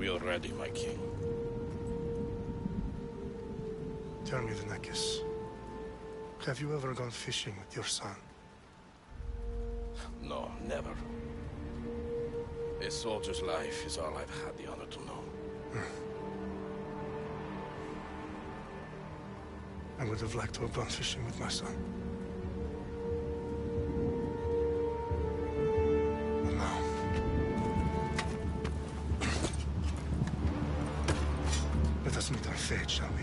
We are ready, my king. Tell me, Vinekis, have you ever gone fishing with your son? No, never. A soldier's life is all I've had the honor to know. I would have liked to have gone fishing with my son. But now... let us meet our fate, shall we?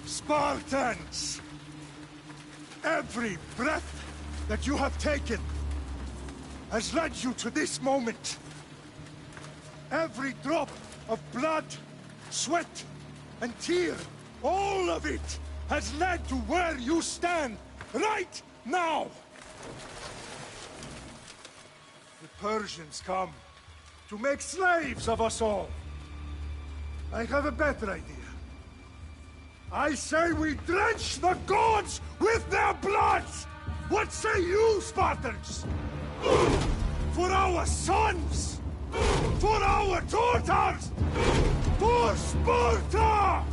Spartans! Every breath that you have taken has led you to this moment. Every drop of blood, sweat, and tear, all of it has led to where you stand right now. The Persians come to make slaves of us all. I have a better idea. I say we drench the gods with their blood! What say you, Spartans? For our sons! For our daughters! For Sparta!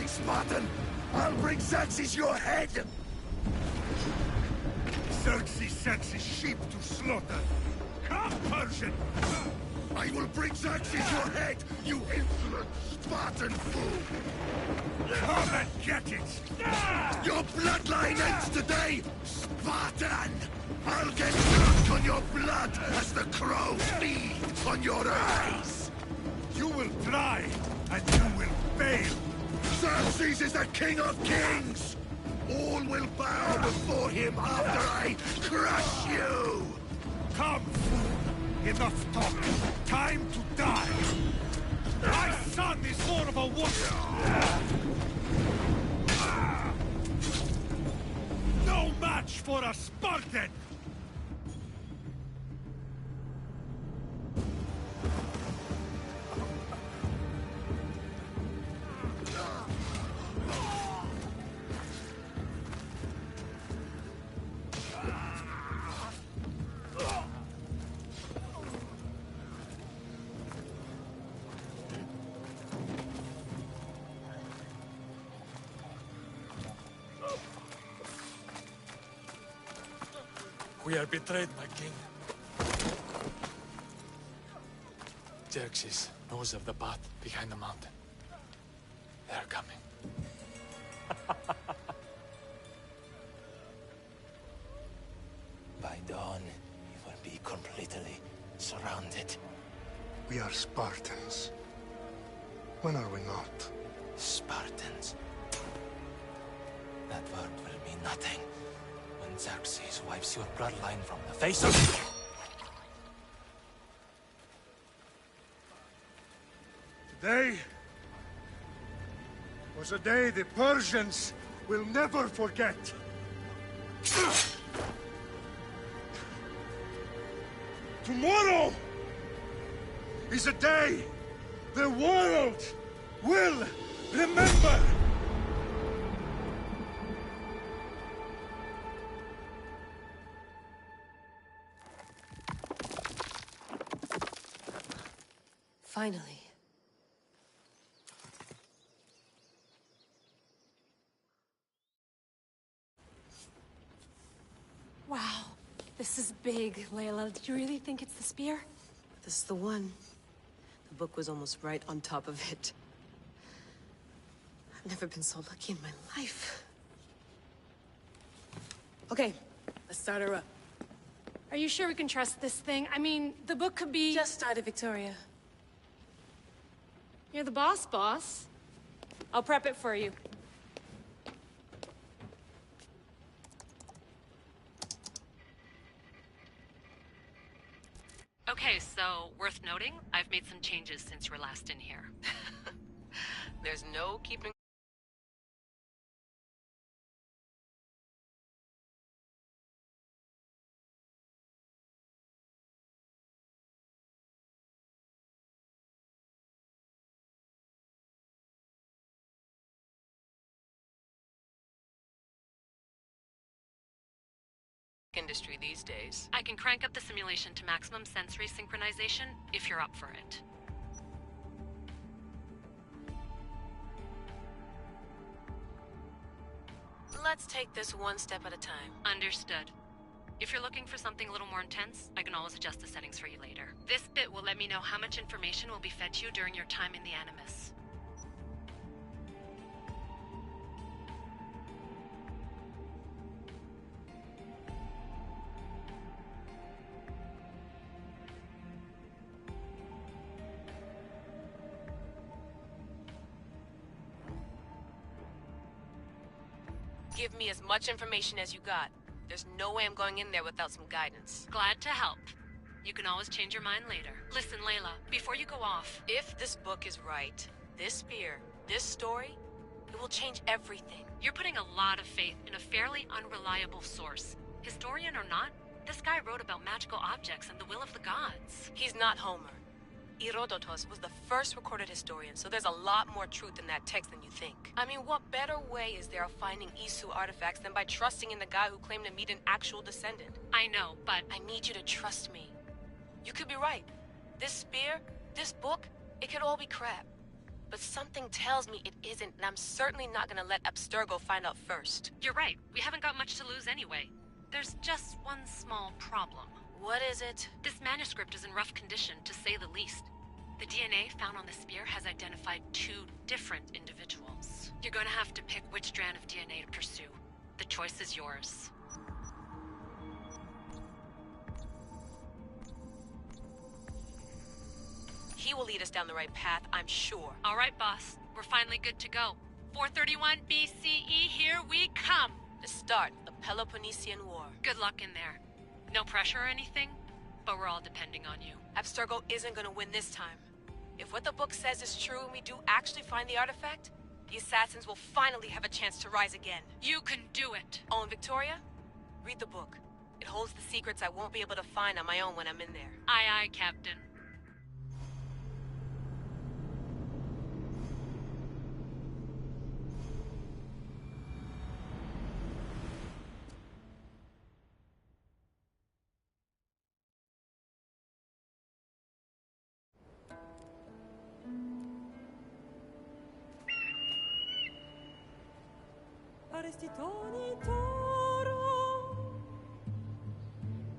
Spartan! I'll bring Xerxes your head! Xerxes sends his sheep to slaughter. Come, Persian! I will bring Xerxes your head, you insolent Spartan fool! Come and get it! Your bloodline ends today, Spartan! I'll get drunk on your blood as the crows feed on your eyes! You will try, and you will fail! Xerxes is the king of kings! All will bow before him after I crush you! Come, fool! Enough talk. Time to die. My son is more of a warrior. No match for a Spartan. We are betrayed, my king. Xerxes knows of the path behind the mountain. They are coming. By dawn, you will be completely surrounded. We are Spartans. When are we not? Spartans. That word will mean nothing when Xerxes wipes your bloodline from the face of... Today was a day the Persians will never forget. Tomorrow is a day the world will remember. Finally. Wow, this is big, Layla. Did you really think it's the spear? This is the one. The book was almost right on top of it. I've never been so lucky in my life. Okay, let's start her up. Are you sure we can trust this thing? I mean, the book could be... Just started, Victoria. You're the boss. I'll prep it for you. Okay, so worth noting, I've made some changes since you were last in here. There's no keeping... industry these days. I can crank up the simulation to maximum sensory synchronization if you're up for it. Let's take this one step at a time. Understood. If you're looking for something a little more intense, I can always adjust the settings for you later. This bit will let me know how much information will be fed to you during your time in the Animus. Give me as much information as you got. There's no way I'm going in there without some guidance. Glad to help. You can always change your mind later. Listen, Layla, before you go off... If this book is right, this spear, this story, it will change everything. You're putting a lot of faith in a fairly unreliable source. Historian or not, this guy wrote about magical objects and the will of the gods. He's not Homer. Herodotus was the first recorded historian, so there's a lot more truth in that text than you think. I mean, what better way is there of finding Isu artifacts than by trusting in the guy who claimed to meet an actual descendant? I know, but... I need you to trust me. You could be right. This spear, this book, it could all be crap. But something tells me it isn't, and I'm certainly not gonna let Abstergo find out first. You're right. We haven't got much to lose anyway. There's just one small problem. What is it? This manuscript is in rough condition, to say the least. The DNA found on the spear has identified 2 different individuals. You're gonna have to pick which strand of DNA to pursue. The choice is yours. He will lead us down the right path, I'm sure. All right, boss. We're finally good to go. 431 BCE, here we come! The start of the Peloponnesian War. Good luck in there. No pressure or anything? But we're all depending on you. Abstergo isn't gonna win this time. If what the book says is true and we do actually find the artifact, the assassins will finally have a chance to rise again. You can do it! Oh, and Victoria? Read the book. It holds the secrets I won't be able to find on my own when I'm in there. Aye, aye, Captain. Arestitoni toro,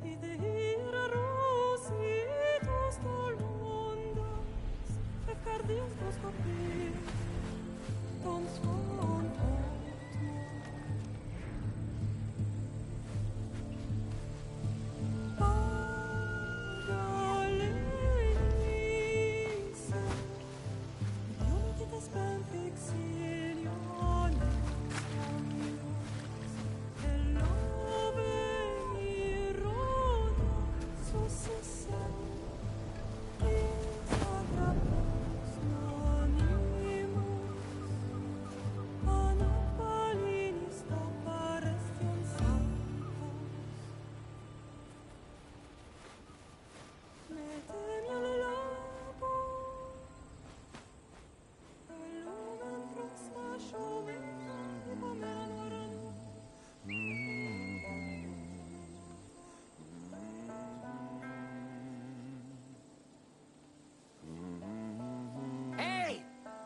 idehira rositos tolondas, fefcardios dos copir, tom svon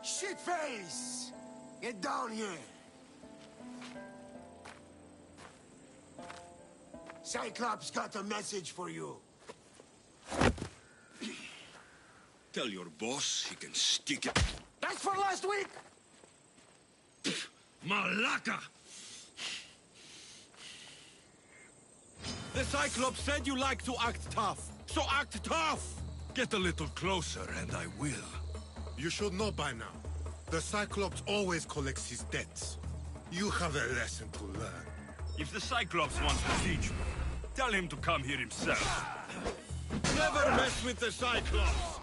Shitface! Get down here! Cyclops got a message for you. Tell your boss he can stick it. That's for last week! Malaka! The Cyclops said you like to act tough, so act tough! Get a little closer and I will. You should know by now. The Cyclops always collects his debts. You have a lesson to learn. If the Cyclops wants to teach me, tell him to come here himself. Never mess with the Cyclops!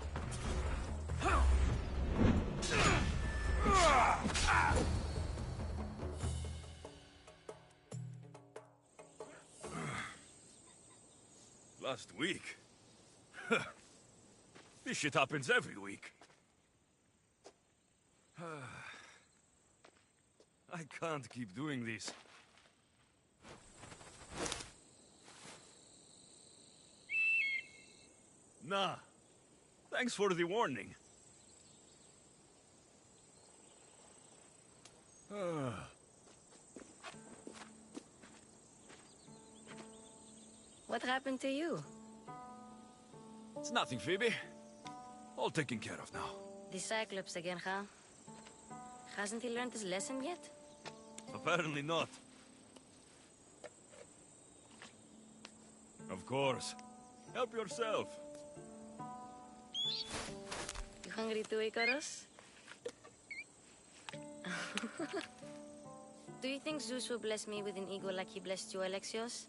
Last week? This shit happens every week. I can't keep doing this. Nah. Thanks for the warning. What happened to you? It's nothing, Phoebe. All taken care of now. The Cyclops again, huh? Hasn't he learned his lesson yet? Apparently not. Of course. Help yourself. You hungry too, Icarus? Do you think Zeus will bless me with an ego like he blessed you, Alexios?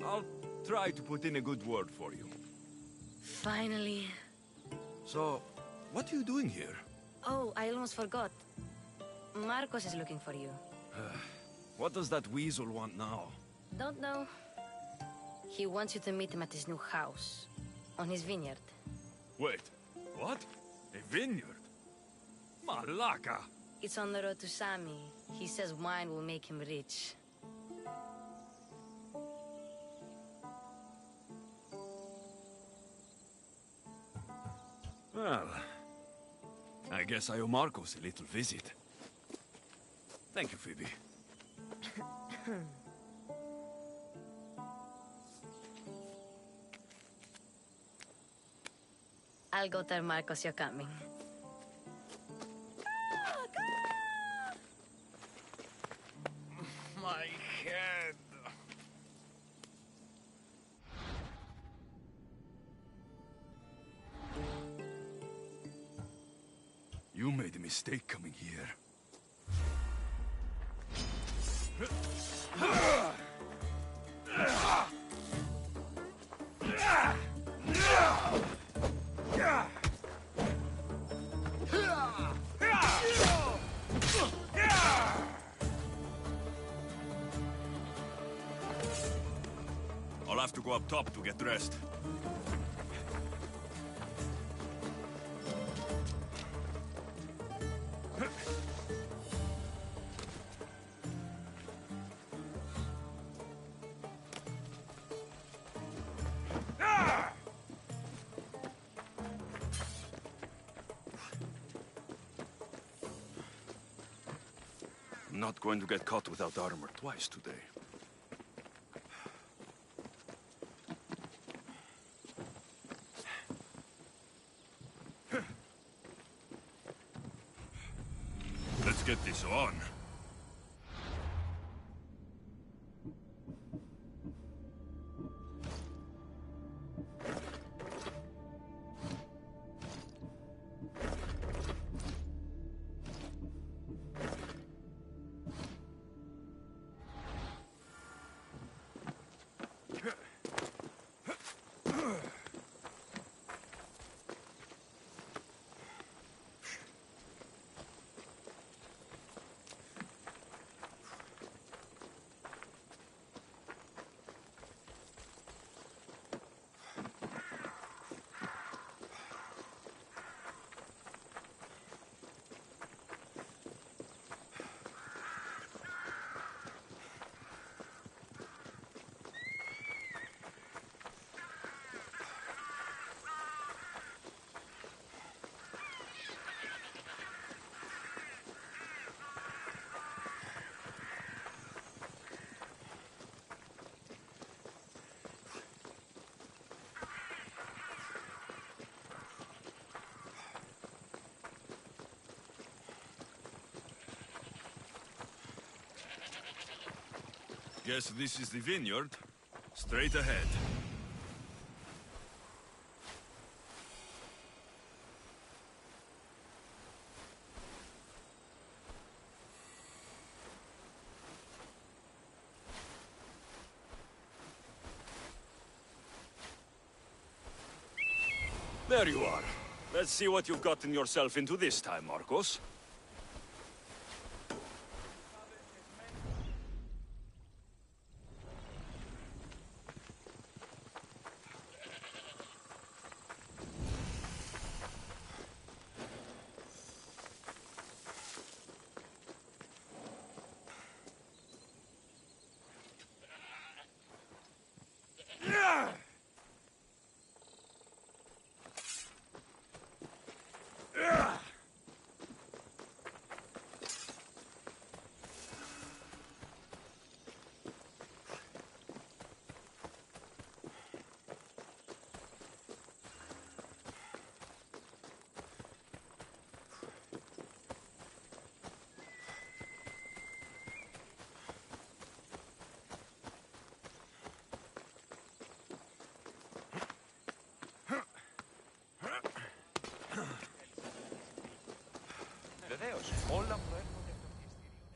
I'll try to put in a good word for you. Finally. So, what are you doing here? Oh, I almost forgot. Marcos is looking for you. What does that weasel want now? Don't know. He wants you to meet him at his new house. On his vineyard. Wait, what? A vineyard? Malaka! It's on the road to Sami. He says wine will make him rich. Well, I guess I owe Marcos a little visit. Thank you, Phoebe. I'll go tell Marcos you're coming. My head. You made a mistake coming here. I'll have to go up top to get dressed. I'm not going to get caught without armor twice today. Let's get this on. Guess this is the vineyard. Straight ahead. There you are. Let's see what you've gotten yourself into this time, Marcos.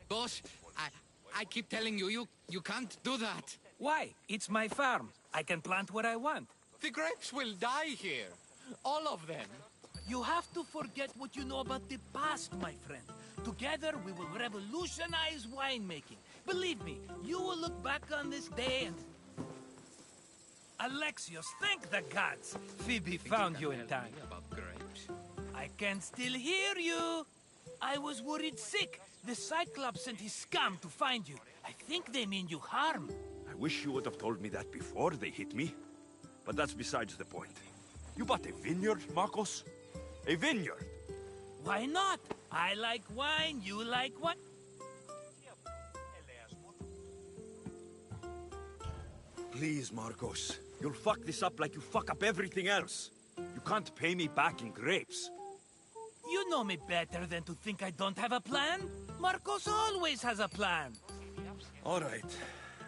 Boss, I keep telling you, you can't do that. Why? It's my farm. I can plant what I want. The grapes will die here. All of them. You have to forget what you know about the past, my friend. Together, we will revolutionize winemaking. Believe me, you will look back on this day and... Alexios, thank the gods! Phoebe found you in time. About grapes. I can still hear you! I was worried sick. The Cyclops sent his scum to find you. I think they mean you harm. I wish you would have told me that before they hit me. But that's besides the point. You bought a vineyard, Marcos? A vineyard? Why not? I like wine, you like wine. Please, Marcos. You'll fuck this up like you fuck up everything else. You can't pay me back in grapes. You know me better than to think I don't have a plan. Marcos always has a plan. All right.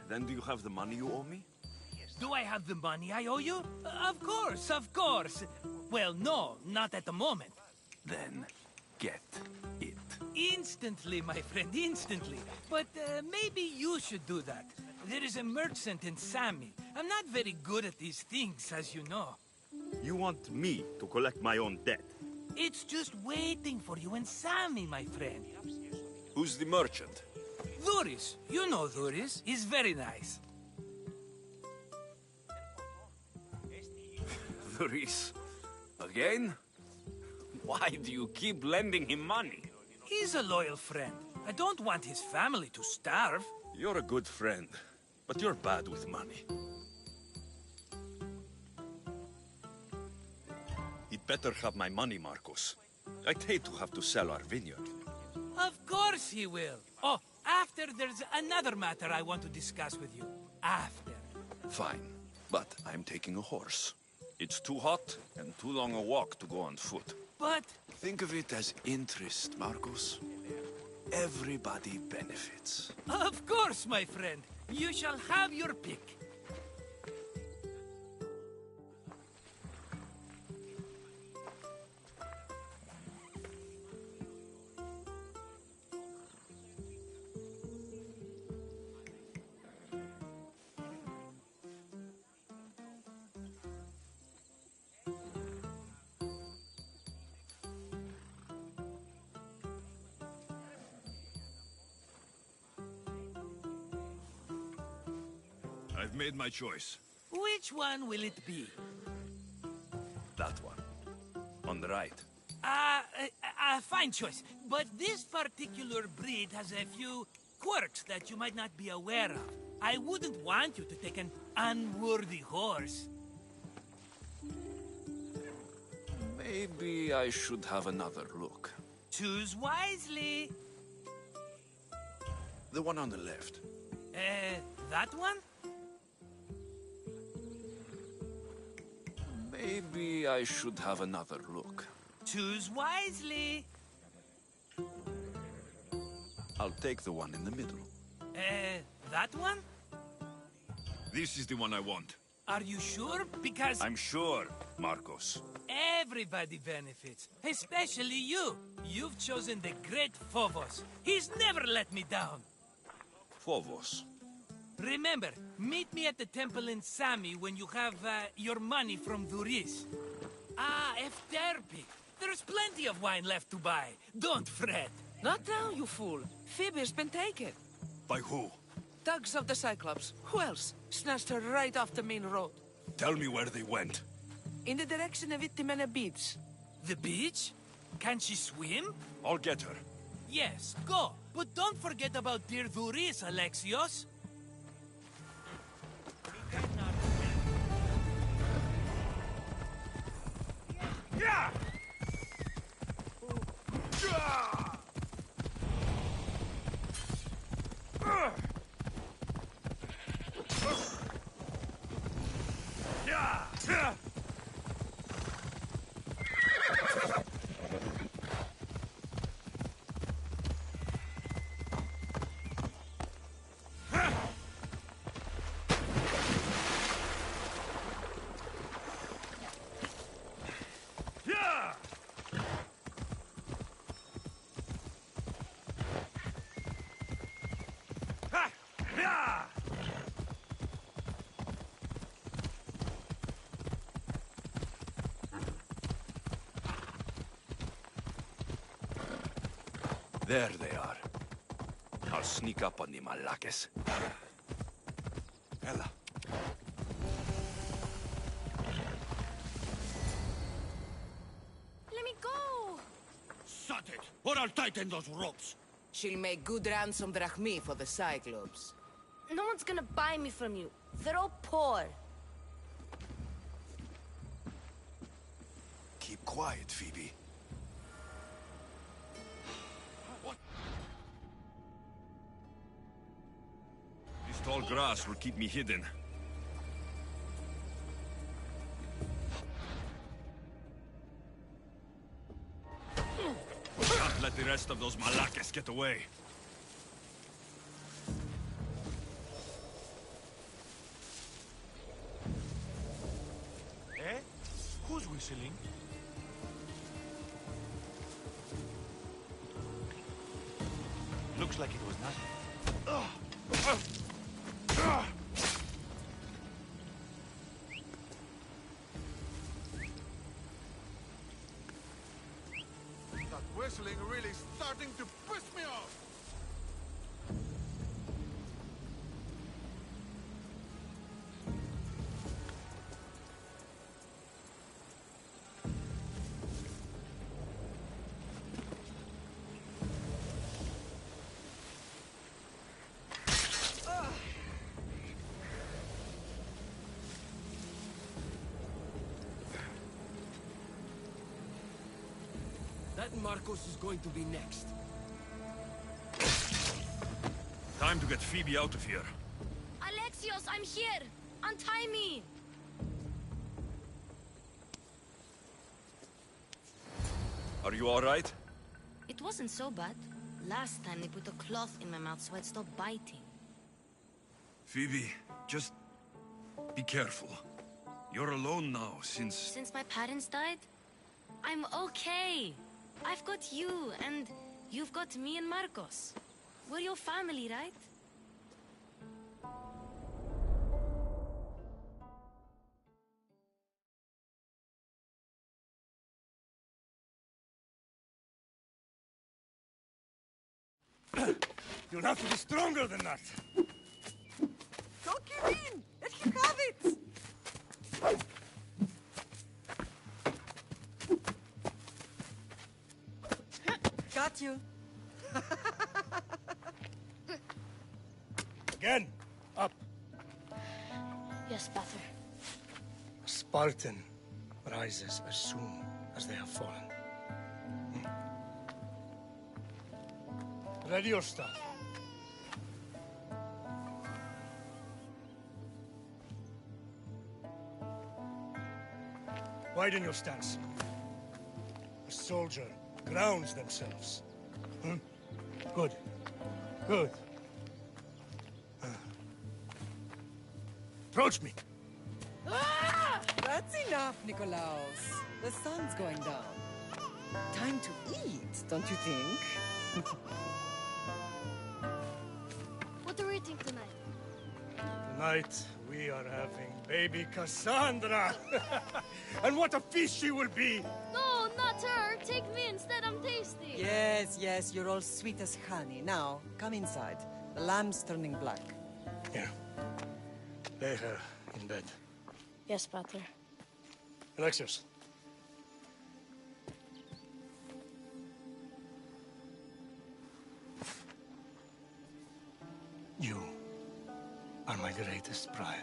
Then do you have the money you owe me? Do I have the money I owe you? Of course, of course. Well, no, not at the moment. Then, get it. Instantly, my friend, instantly. But maybe you should do that. There is a merchant in Sami. I'm not very good at these things, as you know. You want me to collect my own debt? It's just waiting for you in Sami, my friend. Who's the merchant? Duris. You know Duris. He's very nice. Duris. Again? Why do you keep lending him money? He's a loyal friend. I don't want his family to starve. You're a good friend, but you're bad with money. He'd better have my money, Marcos. I'd hate to have to sell our vineyard. Of course he will. Oh, after there's another matter I want to discuss with you. After. Fine, but I'm taking a horse. It's too hot and too long a walk to go on foot. But... Think of it as interest, Marcos. Everybody benefits. Of course, my friend. You shall have your pick. I've made my choice. Which one will it be? That one. On the right. Fine choice. But this particular breed has a few quirks that you might not be aware of. I wouldn't want you to take an unworthy horse. Maybe I should have another look. Choose wisely. The one on the left. That one? Maybe I should have another look. Choose wisely. I'll take the one in the middle. That one? This is the one I want. Are you sure? Because... I'm sure, Marcos. Everybody benefits, especially you. You've chosen the great Phobos. He's never let me down. Phobos. Remember, meet me at the temple in Sami when you have your money from Duris. Ah, Efterpi. There's plenty of wine left to buy. Don't fret. Not now, you fool. Phoebe's been taken. By who? Thugs of the Cyclops. Who else? Snatched her right off the main road. Tell me where they went. In the direction of Itimena Beach. The beach? Can she swim? I'll get her. Yes, go. But don't forget about dear Duris, Alexios. Yeah! There they are. I'll sneak up on the Malakes. Ella. Let me go! Shut it, or I'll tighten those ropes. She'll make good ransom drachmi for the Cyclops. No one's gonna buy me from you. They're all poor. Keep quiet, Phoebe. This tall grass will keep me hidden. Can't let the rest of those Malakes get away. Eh? Who's whistling? Looks like it was nothing. That whistling really starting to piss me off! That Marcos is going to be next. Time to get Phoebe out of here. Alexios, I'm here! Untie me! Are you all right? It wasn't so bad. Last time they put a cloth in my mouth so I'd stop biting. Phoebe, just be careful. You're alone now since... Since my parents died? I'm okay. I've got you, and you've got me and Marcos. We're your family, right? You'll have to be stronger than that. Don't give in! Let him have it! Got you. Again! Up! Yes, Father. A Spartan rises as soon as they have fallen. Ready your staff. Widen your stance. A soldier grounds themselves. Good. Good. Approach me. Ah! That's enough, Nikolaos. The sun's going down. Time to eat, don't you think? What are we eating tonight? Tonight, we are having baby Cassandra. And what a feast she will be! No, not her! Take me instead, I'm tasty! Yes, yes, you're all sweet as honey. Now, come inside. The lamb's turning black. Here. Lay her in bed. Yes, Pater. Alexios. You are my greatest pride.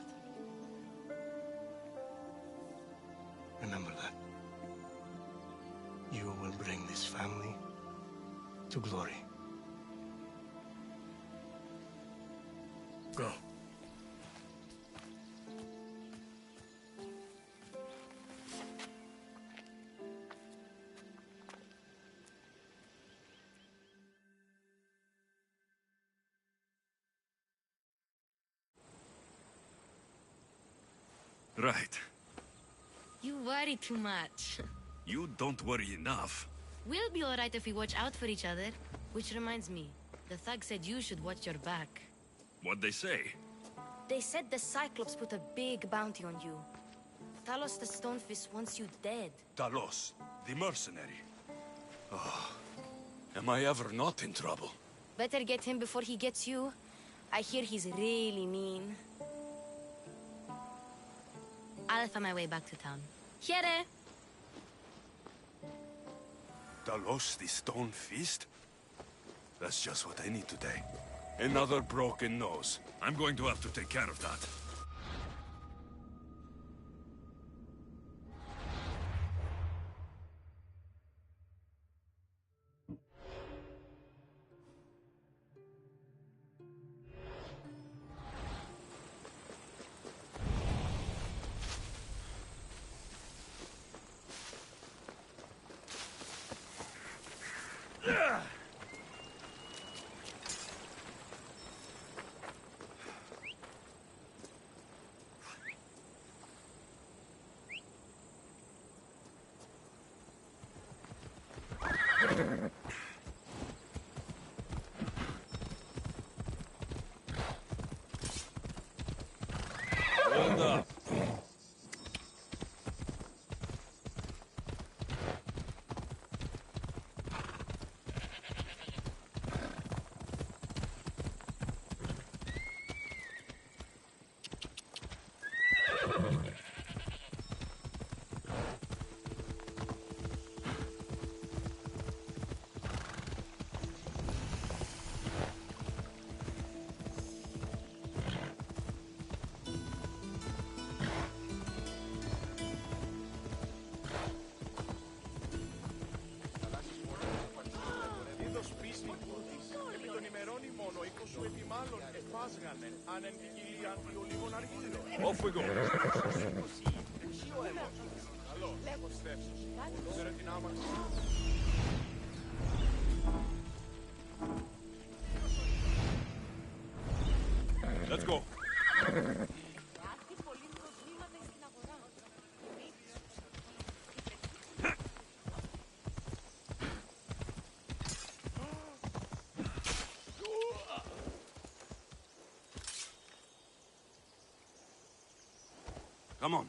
Remember that. You will bring this family to glory. Go. Right. You worry too much. You don't worry enough. We'll be alright if we watch out for each other. Which reminds me, the thug said you should watch your back. What'd they say? They said the Cyclops put a big bounty on you. Talos the Stonefist wants you dead. Talos, the mercenary. Oh, am I ever not in trouble? Better get him before he gets you. I hear he's really mean. I'll find my way back to town. Here! Talos, the stone fist? That's just what I need today. Another broken nose. I'm going to have to take care of that. Off we go. Let's go. Come on.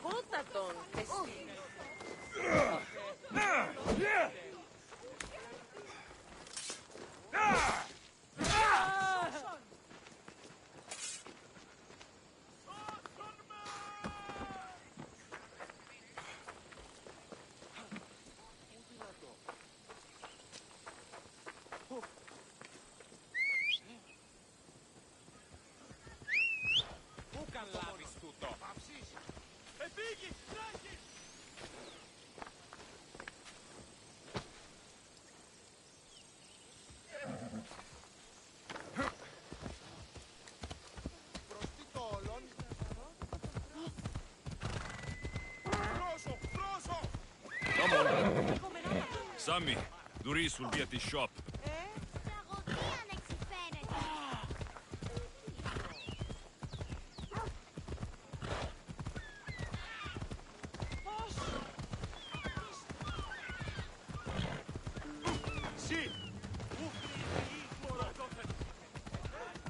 Κότα τον, εσύ. Come on. Sammy, Doris will be at the shop.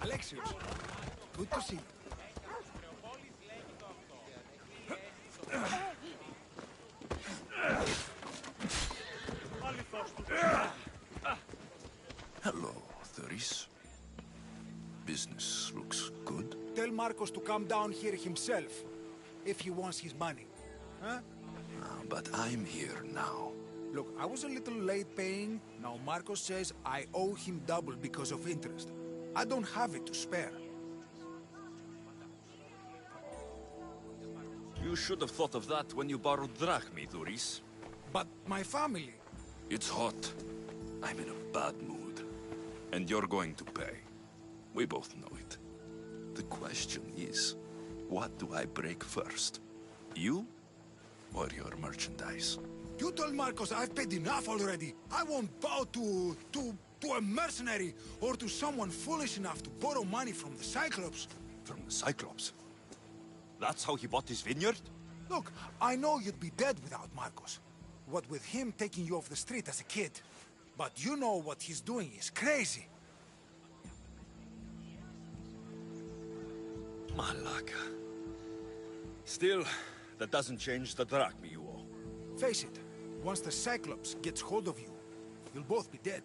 Alexios, good to see you. Hello, Doris. Business looks good. Tell Marcos to come down here himself, if he wants his money. Huh? But I'm here now. Look, I was a little late paying. Now Marcos says I owe him double because of interest. I don't have it to spare. You should have thought of that when you borrowed drachmi, Doris. But my family... It's hot. I'm in a bad mood. And you're going to pay. We both know it. The question is, what do I break first? You or your merchandise? You told Marcos I've paid enough already. I won't bow to a mercenary or to someone foolish enough to borrow money from the Cyclops. From the Cyclops? That's how he bought his vineyard? Look, I know you'd be dead without Marcos. What with him taking you off the street as a kid. But you know what he's doing is crazy. Malaka. Still, that doesn't change the drachmi you owe. Face it, once the Cyclops gets hold of you, you'll both be dead.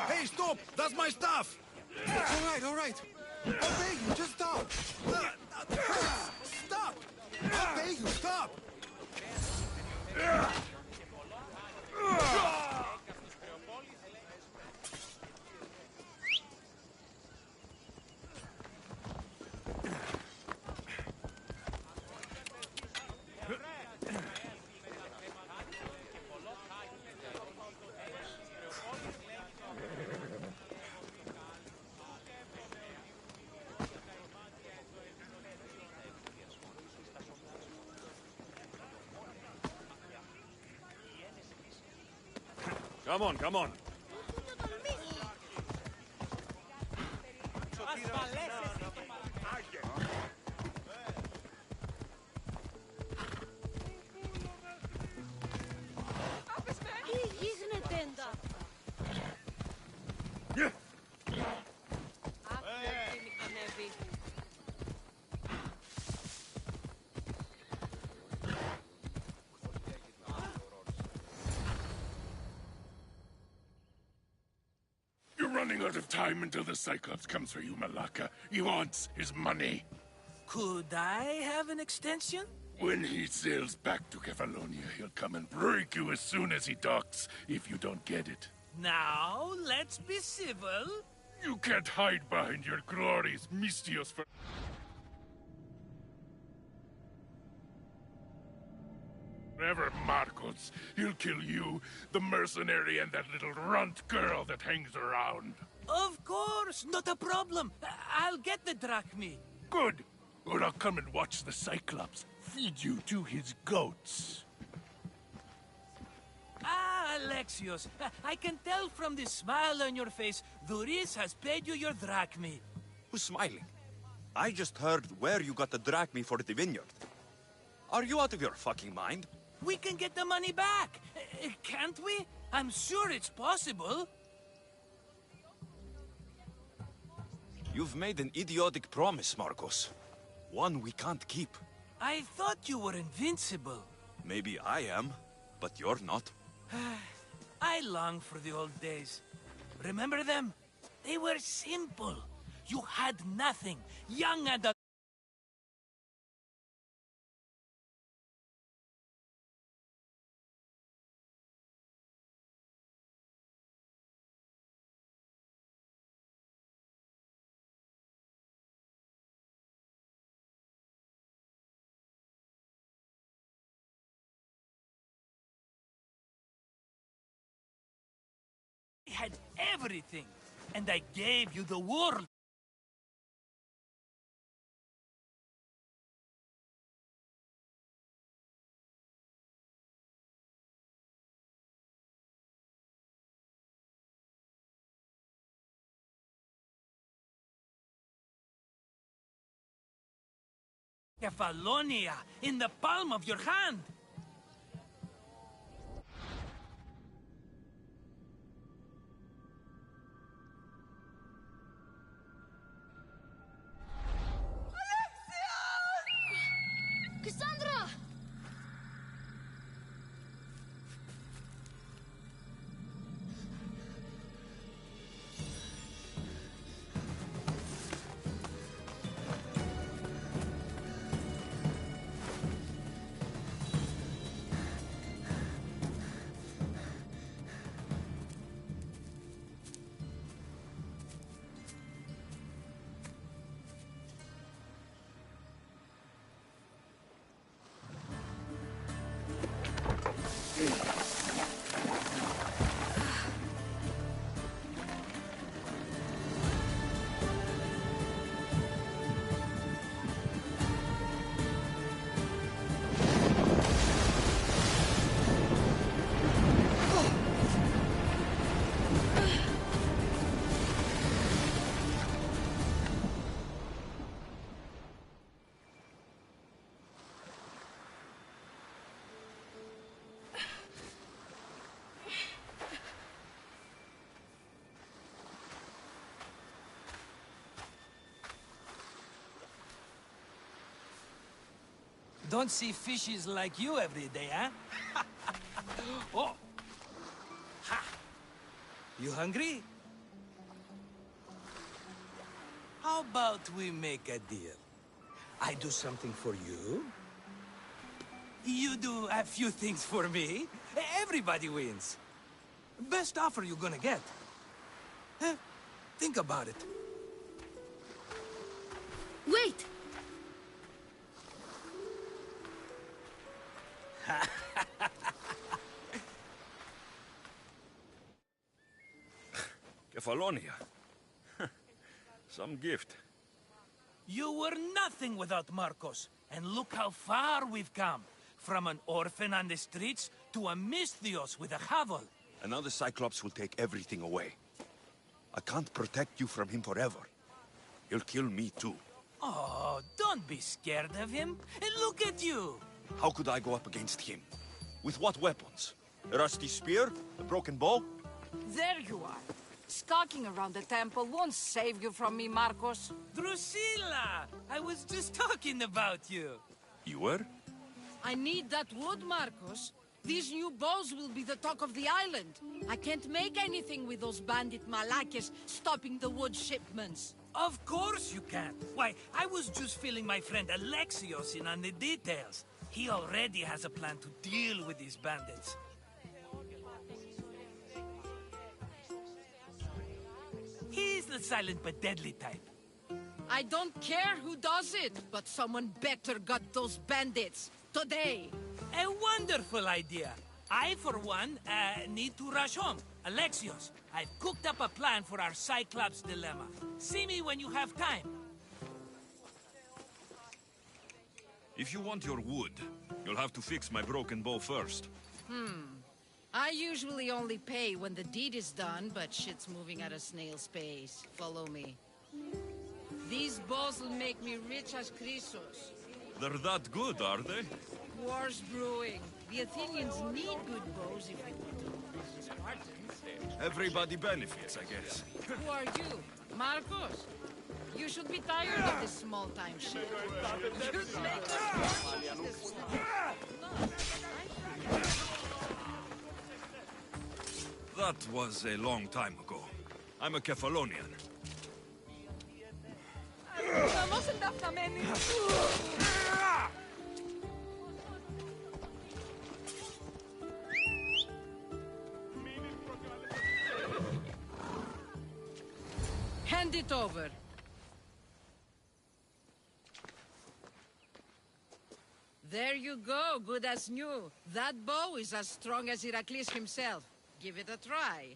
Hey, stop! That's my stuff! All right. I'll pay you, just stop! Stop! I'll pay you, stop! Come on. Running out of time until the Cyclops comes for you, Malaka. He wants his money. Could I have an extension? When he sails back to Kefalonia, he'll come and break you as soon as he docks, if you don't get it. Now, let's be civil. You can't hide behind your glories, Mistios for... Forever, Marcos. He'll kill you, the mercenary, and that little runt girl that hangs around. Of course, not a problem. I'll get the drachmi. Good. Or I'll come and watch the Cyclops feed you to his goats. Ah, Alexios, I can tell from the smile on your face, Duris has paid you your drachmi. Who's smiling? I just heard where you got the drachmi for the vineyard. Are you out of your fucking mind? We can get the money back, can't we? I'm sure it's possible. You've made an idiotic promise, Marcos. One we can't keep. I thought you were invincible. Maybe I am, but you're not. I long for the old days. Remember them? They were simple. You had nothing. Young and had everything, and I gave you the world. Kefalonia, in the palm of your hand. Cassandra! Don't see fishes like you every day, huh? Oh! Ha! You hungry? How about we make a deal? I do something for you. You do a few things for me. Everybody wins. Best offer you're gonna get. Huh? Think about it. Wait! Kefalonia. Some gift. You were nothing without Marcos, and look how far we've come. From an orphan on the streets to a Misthios with a hovel. And now the Cyclops will take everything away. I can't protect you from him forever. He'll kill me too. Oh, don't be scared of him. And look at you. How could I go up against him? With what weapons? A rusty spear? A broken bow? There you are. Skulking around the temple won't save you from me, Marcos. Drusilla! I was just talking about you. You were? I need that wood, Marcos. These new bows will be the talk of the island. I can't make anything with those bandit malakes stopping the wood shipments. Of course you can. Why, I was just filling my friend Alexios in on the details. He already has a plan to deal with these bandits. He's the silent but deadly type. I don't care who does it, but someone better got those bandits. Today. A wonderful idea. I, for one, need to rush home. Alexios, I've cooked up a plan for our Cyclops dilemma. See me when you have time. If you want your wood, you'll have to fix my broken bow first. I usually only pay when the deed is done, but shit's moving at a snail's pace. Follow me. These bows will make me rich as Chrysos. They're that good, are they? War's brewing. The Athenians need good bows if they want to beat the Spartans. Everybody benefits, I guess. Who are you? Marcos? You should be tired of this small-time shit. You'd make us more this That was a long time ago. I'm a Kephalonian. Hand it over. There you go, good as new. That bow is as strong as Heracles himself. Give it a try.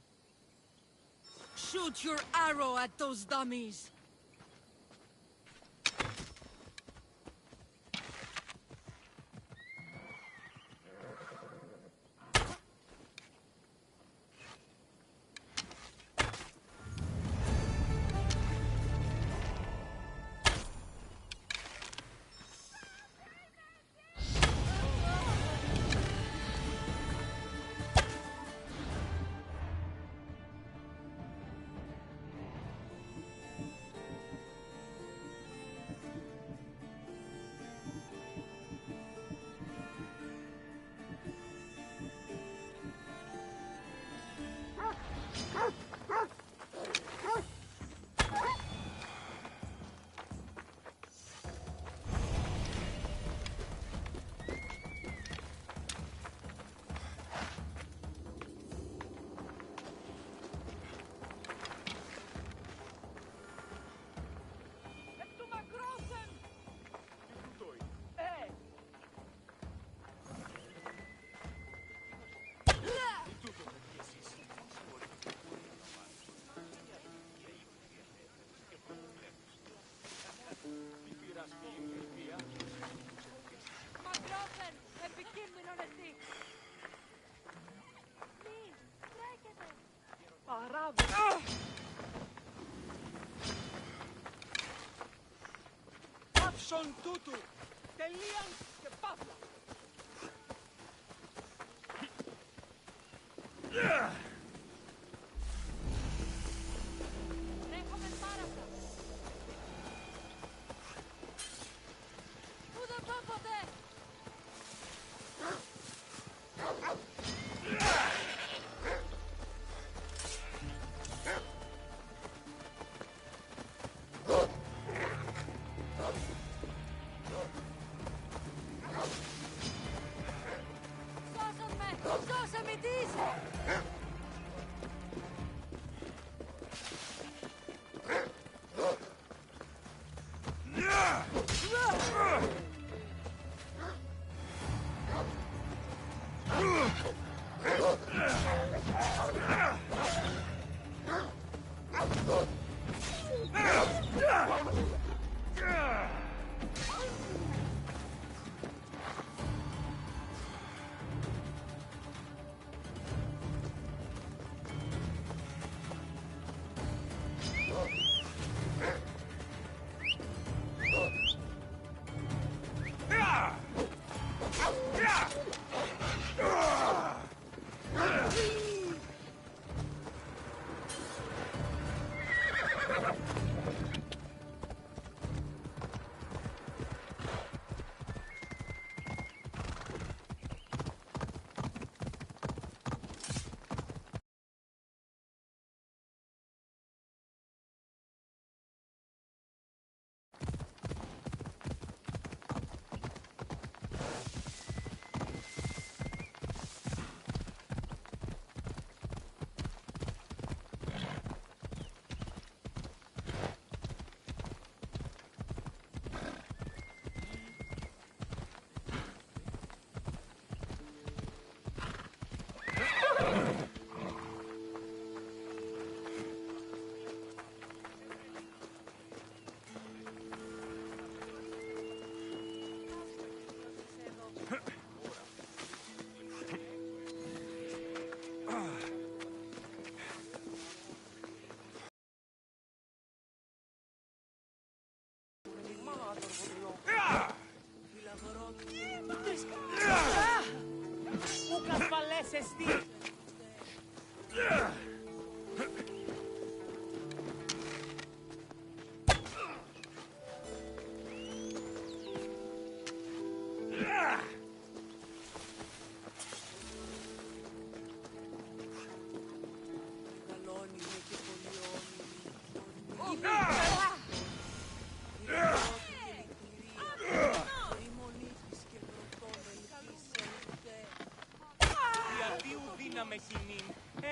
Shoot your arrow at those dummies. Son tutu! Τελείαν και παύλα!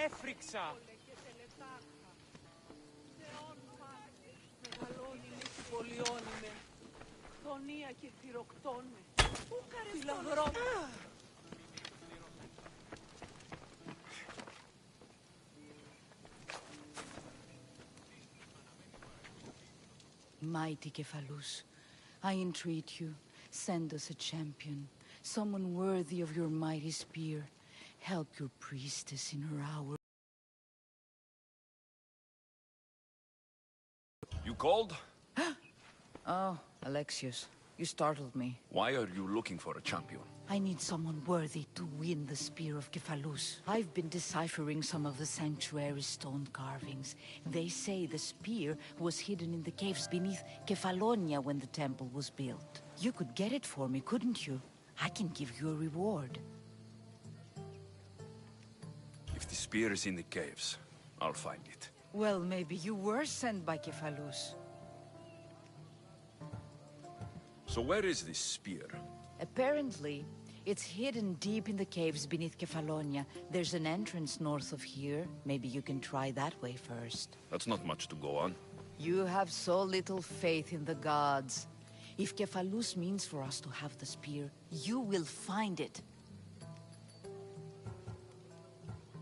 Έφρυξα! Μεγαλώνει με και πολιώνει με. Θονία και θυροκτώνε. Φυλαγρό. Mighty Kephalus, I entreat you, send us a champion, someone worthy of your mighty spear. Help your priestess in her hour. You called? Oh, Alexius, you startled me. Why are you looking for a champion? I need someone worthy to win the spear of Kephalus. I've been deciphering some of the sanctuary's stone carvings. They say the spear was hidden in the caves beneath Kefalonia when the temple was built. You could get it for me, couldn't you? I can give you a reward. If the spear is in the caves, I'll find it. Well, maybe you were sent by Kephalus. So where is this spear? Apparently, it's hidden deep in the caves beneath Kefalonia. There's an entrance north of here. Maybe you can try that way first. That's not much to go on. You have so little faith in the gods. If Kephalus means for us to have the spear, you will find it.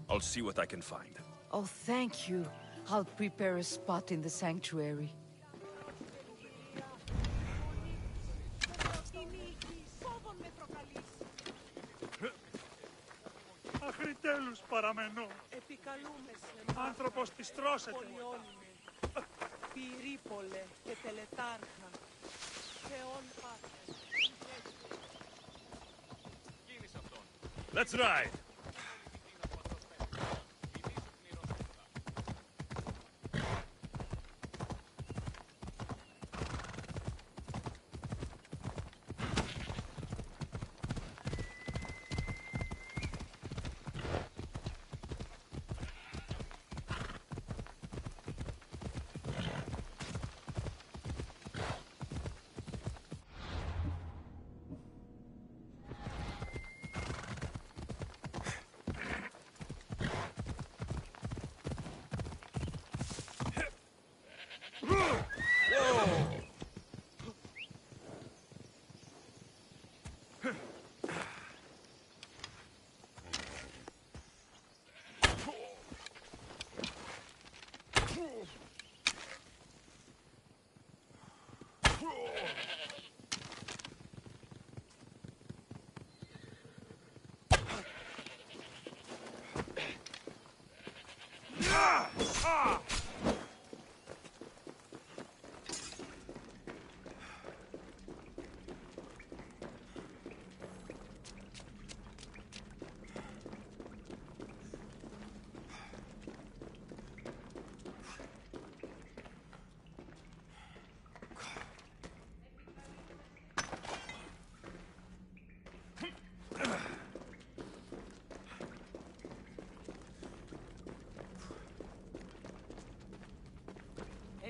I'll see what I can find. Oh, thank you. I'll prepare a spot in the sanctuary. Αχριτέλους παραμενώ. Άνθρωπος της τρώσετε. Πυρίπολε και τελετάρχα. Θεόν πάτε. Let's ride!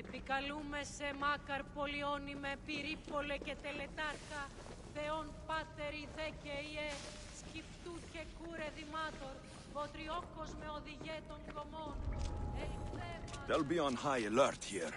Επικαλούμε σε μάκαρ πολιώνει με πυρίπολε και τελετάρχα, Θεόν πάτερ ηδέ και ιέ, σκυφτού και κούρε δημάτορ, βοτριόκος με οδηγέ των κομμών. They'll be on high alert here.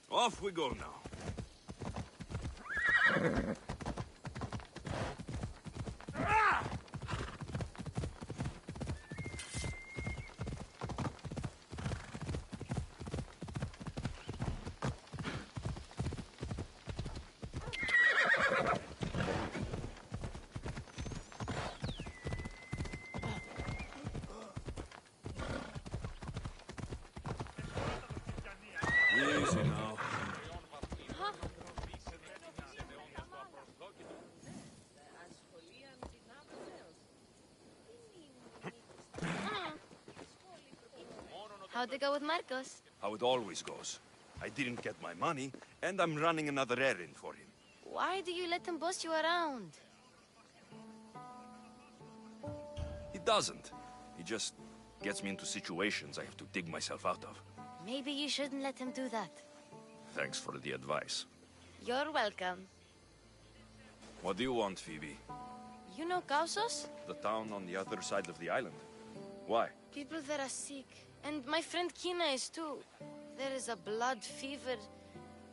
Off we go now. Easy now. How'd it go with Marcos? How it always goes. I didn't get my money, and I'm running another errand for him. Why do you let him boss you around? He doesn't. He just gets me into situations I have to dig myself out of. Maybe you shouldn't let him do that. Thanks for the advice. You're welcome. What do you want, Phoebe? You know Kausos? The town on the other side of the island. Why? People there are sick. And my friend Kina is too. There is a blood fever.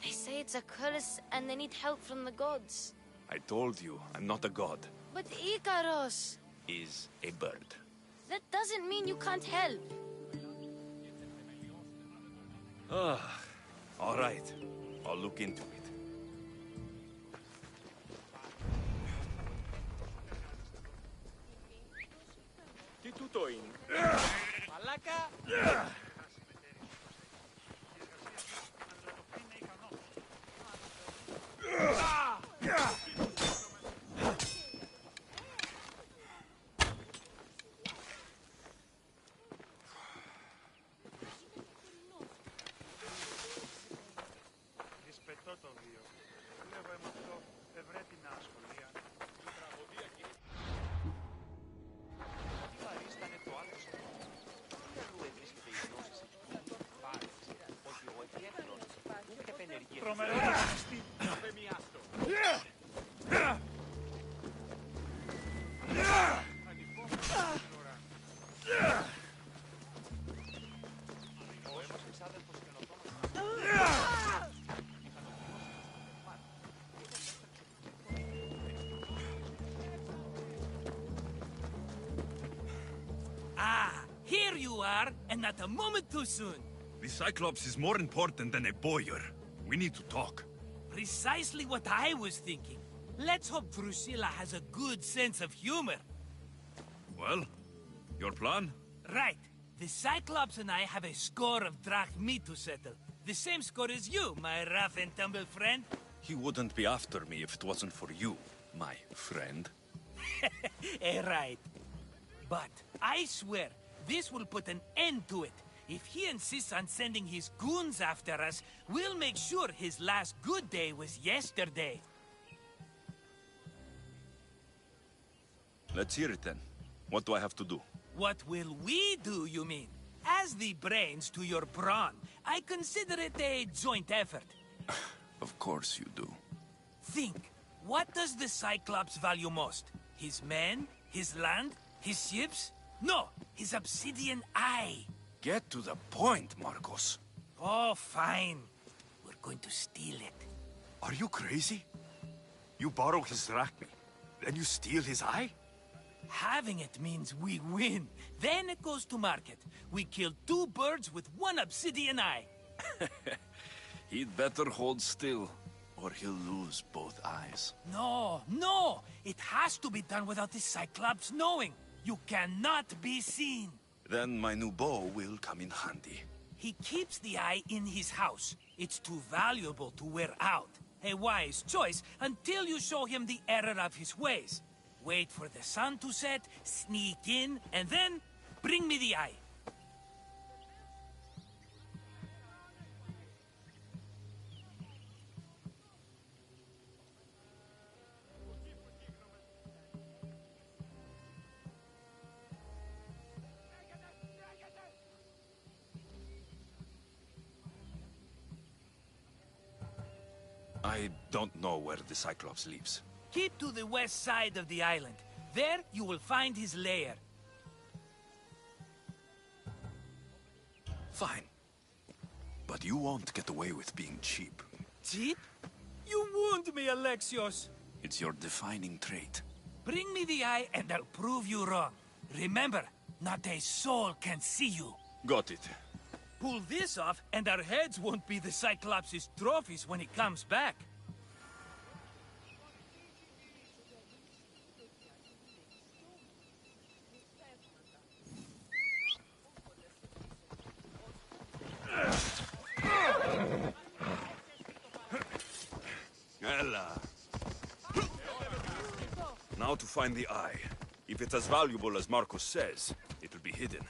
They say it's a curse and they need help from the gods. I told you, I'm not a god. But Ikaros! Is a bird. That doesn't mean you can't help. All right. I'll look into it. Τι τούτο είναι? Μαλάκα! Δυσπετώ το βίο. Λέω αυτό ευρέτεινα σχολεία. Τι βαρίστανε το άλλο στο χώρο. Τι αλλού βρίσκεται η γνώση σε κοινό. Πάρεις ότι ο εδιέφερος ούτε επενεργεί. Τρομερό αστή. Αφεμιάστο. Ο έμος εξάδελφος Here you are, and not a moment too soon. The Cyclops is more important than a boyar. We need to talk. Precisely what I was thinking. Let's hope Drusilla has a good sense of humor. Well, your plan? Right. The Cyclops and I have a score of drachmi to settle. The same score as you, my rough and tumble friend. He wouldn't be after me if it wasn't for you, my friend. Right. But I swear, this will put an end to it. If he insists on sending his goons after us, we'll make sure his last good day was yesterday. Let's hear it then. What do I have to do? What will we do, you mean? As the brains to your brawn, I consider it a joint effort. Of course you do. Think, what does the Cyclops value most? His men? His land? His ships? No, his obsidian eye. Get to the point, Marcos. Oh, fine. We're going to steal it. Are you crazy? You borrow his drachmi, then you steal his eye? Having it means we win. Then it goes to market. We kill 2 birds with 1 obsidian eye. He'd better hold still, or he'll lose both eyes. No, no! It has to be done without the Cyclops knowing. You cannot be seen. Then my new bow will come in handy. He keeps the eye in his house. It's too valuable to wear out. A wise choice until you show him the error of his ways. Wait for the sun to set, sneak in, and then bring me the eye. I don't know where the Cyclops lives. Keep to the west side of the island. There you will find his lair. Fine. But you won't get away with being cheap. Cheap? You wound me, Alexios. It's your defining trait. Bring me the eye and I'll prove you wrong. Remember, not a soul can see you. Got it. Pull this off and our heads won't be the Cyclops' trophies when he comes back. Ella. Now to find the eye. If it's as valuable as Marcos says, it'll be hidden.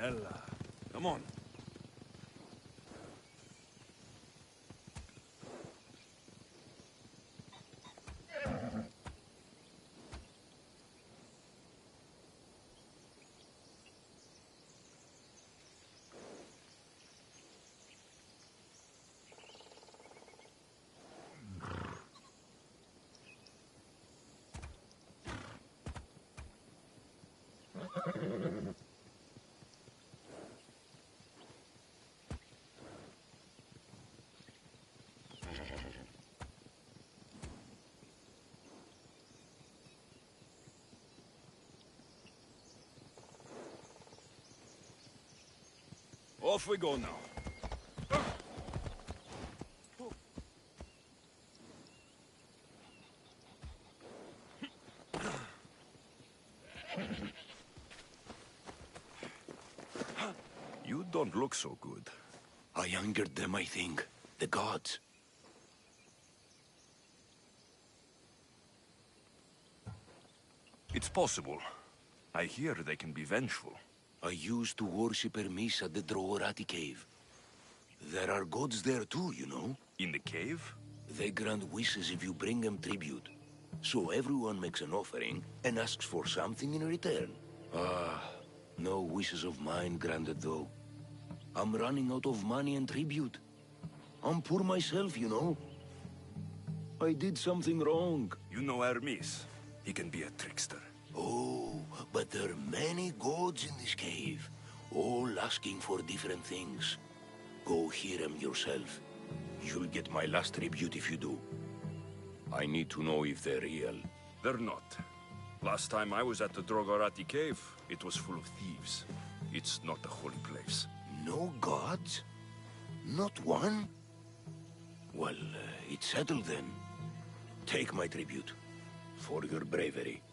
Ella, come on. Off we go now. You don't look so good. I angered them, I think. The gods. It's possible. I hear they can be vengeful. I used to worship Hermes at the Droorati cave. There are gods there too, you know. In the cave? They grant wishes if you bring them tribute. So everyone makes an offering and asks for something in return. Ah, no wishes of mine granted though. I'm running out of money and tribute. I'm poor myself, you know. I did something wrong. You know Hermes. He can be a trickster. Oh, but there are many gods in this cave, all asking for different things. Go hear them yourself. You'll get my last tribute if you do. I need to know if they're real. They're not. Last time I was at the Drogorati cave, it was full of thieves. It's not a holy place. No gods? Not one? Well, it's settled then. Take my tribute. For your bravery.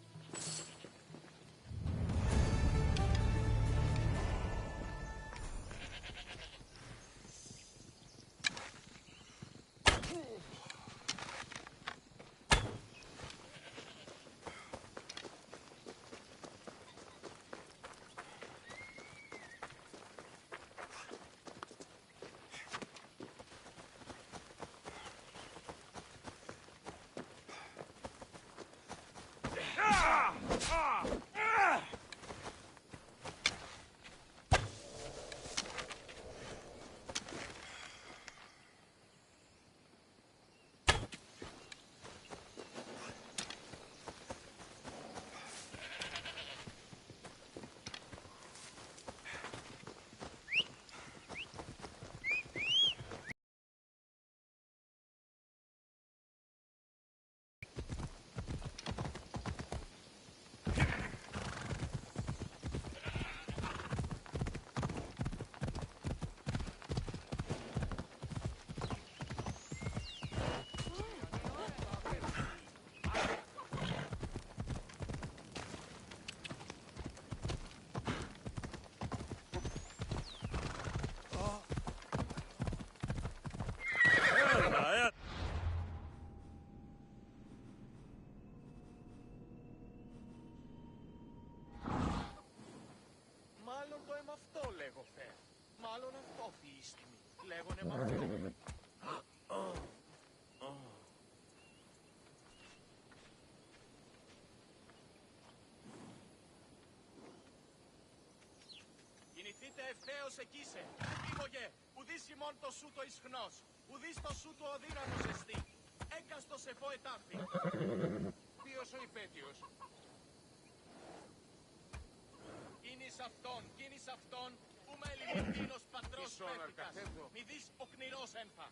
πίστημη. Λέγονε μ' αυτό. Κινηθείτε ευθέως εκείσε. Ήμογε, ουδείς ημών το σου το ισχνός. Ουδείς το σου το οδύναμος εστί. Έκαστος εφό ετάφη. Ποιος ο υπέτειος. Κίνης αυτόν, που με λιμοντίνος πατρός πέφτικας. Μη δεις ο κνηρός ένφα.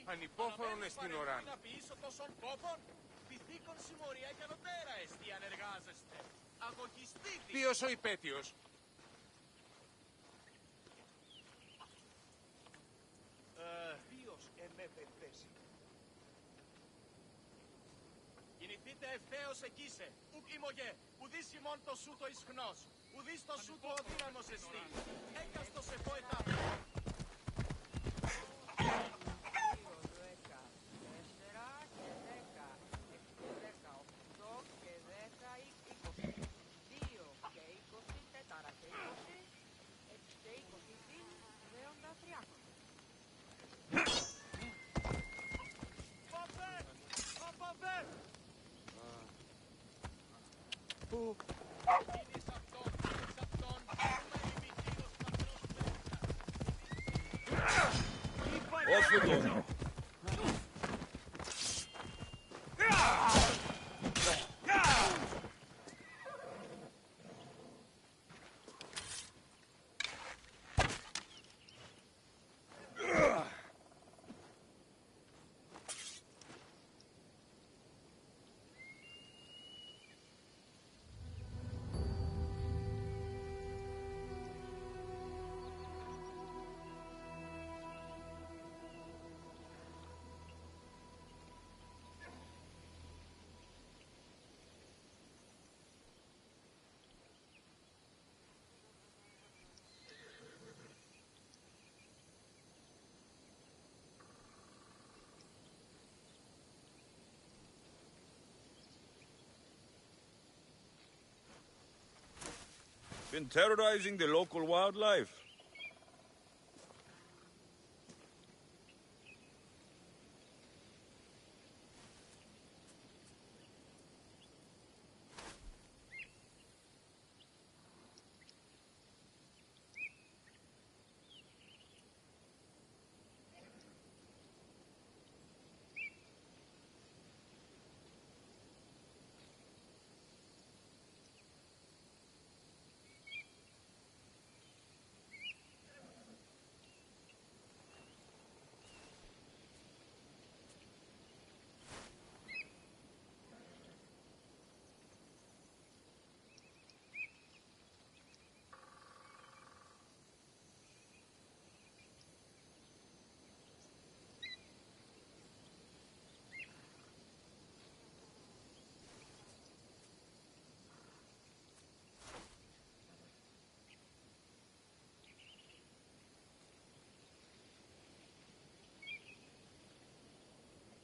Ανυπόφορον εστιν οράν. Να ποιήσω τόσον κόπον. Πυθίκον συμμορία και ανωτέρα εστί αν εργάζεστε. Αγωγιστείτε. Ποιος ο υπέτειος. Ποιος εμέ πεντέσει. Κινηθείτε ευθέως εκείσε. Ουκ ημωγέ. Ουδείς ημών το σου το ισχνός. Ουδείς το σου το οδύναμος εστί. Έκαστος εφό ετάφη. Off we go now. Been terrorizing the local wildlife.